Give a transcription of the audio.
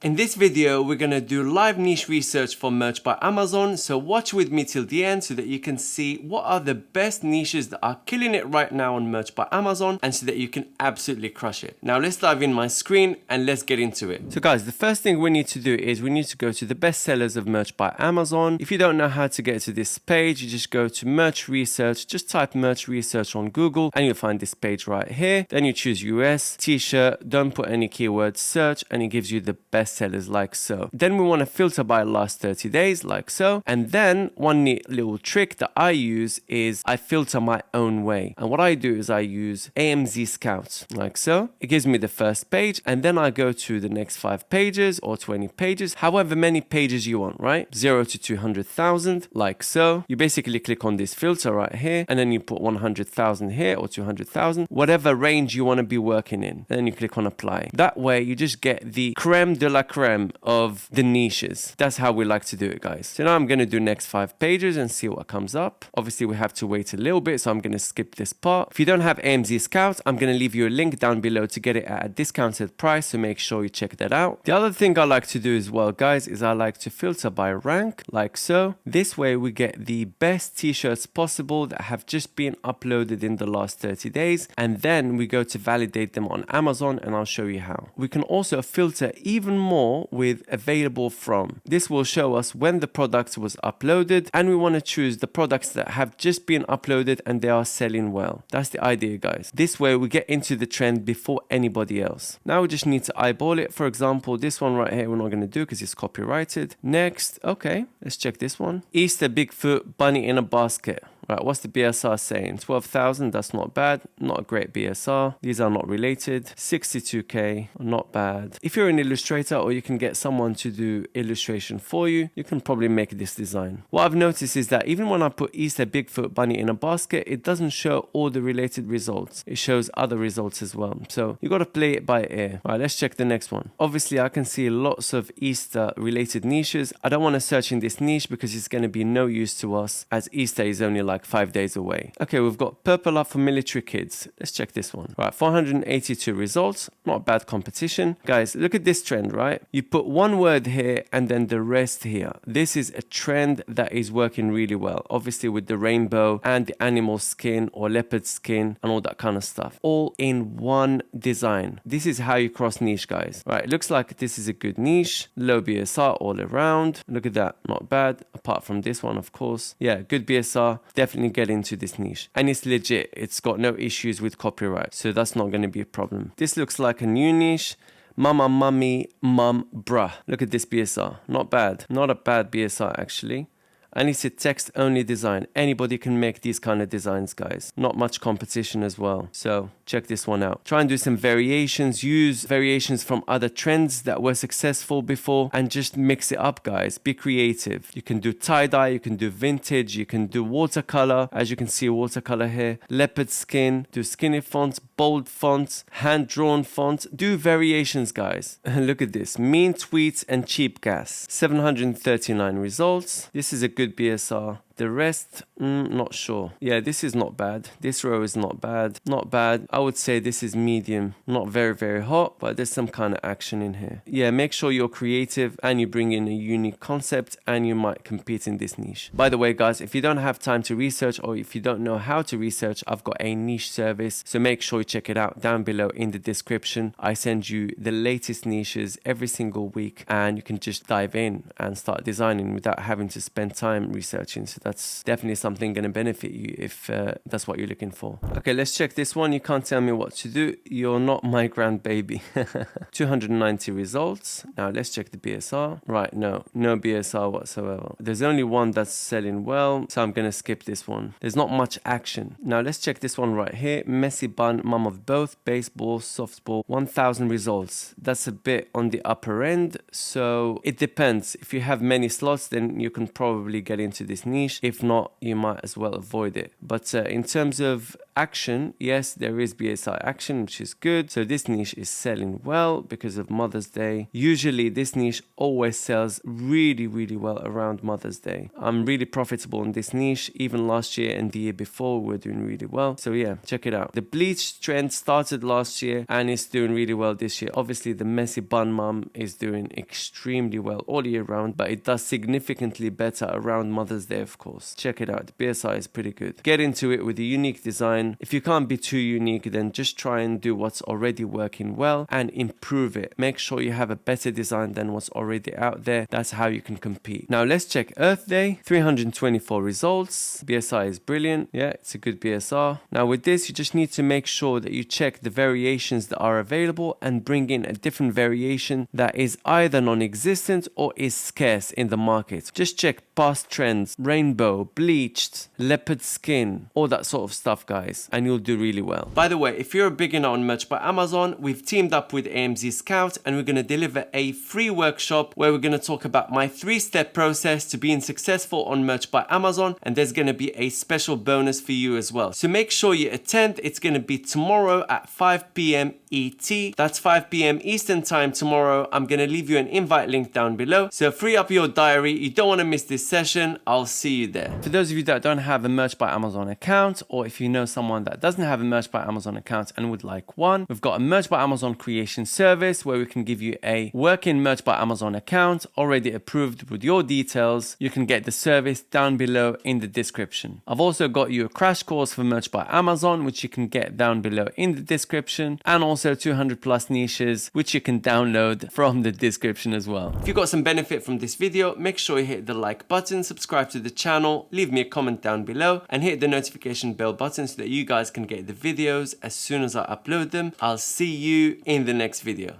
In this video, we're going to do live niche research for Merch by Amazon, so watch with me till the end so that you can see what are the best niches that are killing it right now on Merch by Amazon and so that you can absolutely crush it. Now let's dive in my screen and let's get into it. So guys, the first thing we need to do is we need to go to the best sellers of Merch by Amazon. If you don't know how to get to this page, you just go to Merch Research, just type Merch Research on Google and you'll find this page right here. Then you choose US, t-shirt, don't put any keywords, search, and it gives you the best sellers like so. Then we want to filter by last 30 days like so. And then one neat little trick that I use is I filter my own way. And what I do is I use AMZ Scout like so. It gives me the first page and then I go to the next 5 pages or 20 pages, however many pages you want, right? 0 to 200,000 like so. You basically click on this filter right here and then you put 100,000 here or 200,000, whatever range you want to be working in. And then you click on apply. That way you just get the creme de la creme of the niches. That's how we like to do it, guys. So now I'm going to do next 5 pages and see what comes up. Obviously we have to wait a little bit, so I'm going to skip this part. If you don't have AMZ Scout, I'm going to leave you a link down below to get it at a discounted price, so make sure you check that out. The other thing I like to do as well, guys, is I like to filter by rank like so. This way we get the best t-shirts possible that have just been uploaded in the last 30 days, and then we go to validate them on Amazon, and I'll show you how. We can also filter even more with available from. This will show us when the product was uploaded, and we want to choose the products that have just been uploaded and they are selling well. That's the idea, guys. This way we get into the trend before anybody else. Now we just need to eyeball it. For example, this one right here we're not going to do because it's copyrighted. Next, okay, let's check this one. Easter Bigfoot bunny in a basket. Right, what's the BSR saying? 12,000, that's not bad. Not a great BSR. These are not related. 62k, not bad. If you're an illustrator or you can get someone to do illustration for you, you can probably make this design. What I've noticed is that even when I put Easter Bigfoot bunny in a basket, it doesn't show all the related results. It shows other results as well. So you got to play it by ear. All right, let's check the next one. Obviously, I can see lots of Easter related niches. I don't want to search in this niche because it's going to be no use to us as Easter is only like 5 days away. Okay, we've got Purple Up for military kids. Let's check this one. Right, 482 results. Not bad competition. Guys, look at this trend, right? You put one word here and then the rest here. This is a trend that is working really well. Obviously with the rainbow and the animal skin or leopard skin and all that kind of stuff. All in one design. This is how you cross niche, guys. Right, it looks like this is a good niche. Low BSR all around. Look at that. Not bad. Apart from this one, of course. Yeah, good BSR. Definitely get into this niche. And it's legit. It's got no issues with copyright. So that's not going to be a problem. This looks like a new niche. Mama, mummy, mum, bruh. Look at this BSR. Not bad. Not a bad BSR actually. And it's a text only design. Anybody can make these kind of designs, guys. Not much competition as well. So check this one out. Try and do some variations. Use variations from other trends that were successful before and just mix it up, guys. Be creative. You can do tie-dye, you can do vintage, you can do watercolor. As you can see, watercolor here. Leopard skin, do skinny fonts, bold fonts, hand-drawn fonts. Do variations, guys. Look at this. Mean tweets and cheap gas. 739 results. This is a good BSR. The rest, not sure. Yeah, this is not bad. This row is not bad. Not bad. I would say this is medium. Not very, very hot, but there's some kind of action in here. Yeah, make sure you're creative and you bring in a unique concept and you might compete in this niche. By the way, guys, if you don't have time to research or if you don't know how to research, I've got a niche service. So make sure you check it out down below in the description. I send you the latest niches every single week and you can just dive in and start designing without having to spend time researching. So that's definitely something going to benefit you if that's what you're looking for. Okay, let's check this one. You can't tell me what to do. You're not my grandbaby. 290 results. Now let's check the BSR. Right, no BSR whatsoever. There's only one that's selling well, so I'm going to skip this one. There's not much action. Now let's check this one right here. Messy bun, mum of both, baseball, softball, 1,000 results. That's a bit on the upper end, so it depends. If you have many slots, then you can probably get into this niche. niche. If not, you might as well avoid it. But in terms of action, yes, there is BSI action, which is good. So this niche is selling well because of Mother's Day. Usually this niche always sells really, really well around Mother's Day. I'm really profitable in this niche. Even last year and the year before, we're doing really well. So yeah, check it out. The bleach trend started last year and it's doing really well this year. Obviously, the messy bun mum is doing extremely well all year round, but it does significantly better around Mother's Day, of course. Check it out. The BSI is pretty good. Get into it with a unique design. If you can't be too unique, then just try and do what's already working well and improve it. Make sure you have a better design than what's already out there. That's how you can compete. Now let's check Earth Day. 324 results. BSI is brilliant. Yeah, it's a good BSR. Now with this, you just need to make sure that you check the variations that are available and bring in a different variation that is either non-existent or is scarce in the market. Just check past trends, rainbow, bleached, leopard skin, all that sort of stuff, guys, and you'll do really well. By the way, if you're a beginner on Merch by Amazon, we've teamed up with AMZ Scout and we're going to deliver a free workshop where we're going to talk about my 3-step process to being successful on Merch by Amazon, and there's going to be a special bonus for you as well. So make sure you attend. It's going to be tomorrow at 5 p.m. ET. That's 5 p.m. Eastern time tomorrow. I'm going to leave you an invite link down below. So free up your diary. You don't want to miss this session. I'll see you there. For those of you that don't have a Merch by Amazon account, or if you know someone that doesn't have a Merch by Amazon account and would like one, we've got a Merch by Amazon creation service where we can give you a working Merch by Amazon account already approved with your details. You can get the service down below in the description. I've also got you a crash course for Merch by Amazon, which you can get down below in the description, and also 200 plus niches, which you can download from the description as well. If you got some benefit from this video, make sure you hit the like button, subscribe to the channel, leave me a comment down below, and hit the notification bell button so that you guys can get the videos as soon as I upload them. I'll see you in the next video.